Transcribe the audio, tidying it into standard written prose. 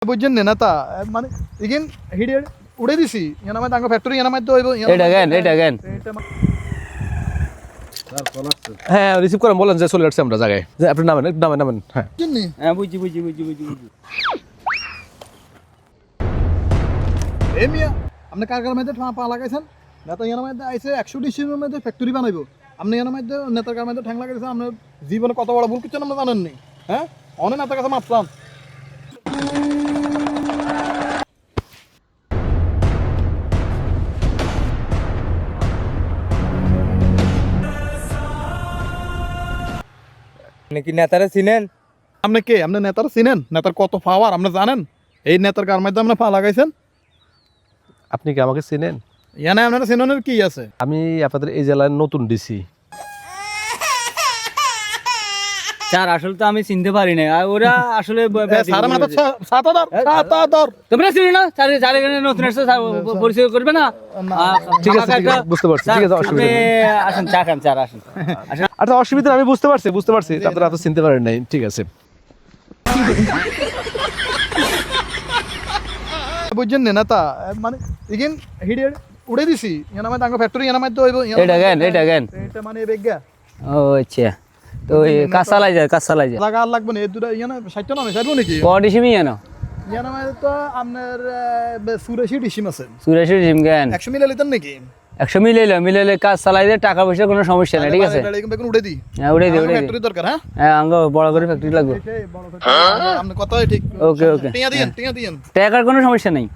বুঝছেন না নেতা মানে ইগিন হিডে উড়ে দিছি ইয়ানা মাই তাঙ্গ ফ্যাক্টরি ইয়ানা মাই তো হইব এটা গান হ্যাঁ রিসিভ করেন বলেন যে চলে আসছে আমরা জায়গায় যে আপনি নামেন হ্যাঁ চিনি হ্যাঁ বুঝছি এ মিয়া আপনি কার মধ্যে পা লাগাইছেন নেতা ইয়ানা মধ্যে আইছে 100 ডিসির মধ্যে ফ্যাক্টরি বানাইবো আপনি ইয়ানা মধ্যে নেতার কার মধ্যে ঠ্যাং লাগাইছেন আপনার জীবনে কত বড় ভুল করছেন আপনি জানেন নি হ্যাঁ অনেক নেতার কাছে মাপ চান আপনি কি নেতারা চিনেন? আপনি কে আপনি নেতার চিনেন নেতার কত পাওয়ার আপনি জানেন এই নেতার কার মধ্যে আপনি পা লাগাইছেন আপনি কি আমাকে চিনেন? ইয়ানা আপনার চিননের কি আছে আমি আপনাদের এই জেলার নতুন ডিসি। স্যার আসলে তো আমি চিনতে পারি না আর ওরা আসলে সারা মাথা সাতাদার তোমরা চিনি না স্যার যারা এখানে নতুন আসছে স্যার পরিচয় করবে না? ঠিক আছে বুঝতে পারছি ঠিক আছে অসুবিধা নেই আসেন চা খান স্যার আসেন আচ্ছা অসুবিধা নেই, আমি বুঝতে পারছি আপনারা এত চিনতে পারেন নাই ঠিক আছে। বুঝছেন না নেতা মানে ইগিন হিডে উড়ে দিছি ইয়ানা মাই তাঙ্গ ফ্যাক্টরি ইয়ানা মাই তো হইব এটা গান এটা মানে বেগা ও আচ্ছা তো কাজ চালাই যায় লাগা আর লাগবে না এই দুটা ইয়ানা 60 না ছাড়বো নাকি কডিসিমি জানো ইয়ানা মাই তো আপনার 84 ডিসিম আছে সুরেশ জিম গান 100 মিলে লিতেন নাকি 100 মিলাইলে কাজ চালাই দিয়ে টাকা পয়সা কোনো সমস্যা নাই ঠিক আছে বেগুন উড়ে দি হ্যাঁ উড়ে দিই ফ্যাক্টরি দরকার হ্যাঁ হ্যাঁ আঙ্গ বড় করে ফ্যাক্টরি লাগবে এই বড় ফ্যাক্টরি আপনি কথাই ঠিক ওকে টিয়া দিয়েন টাকার কোনো সমস্যা নাই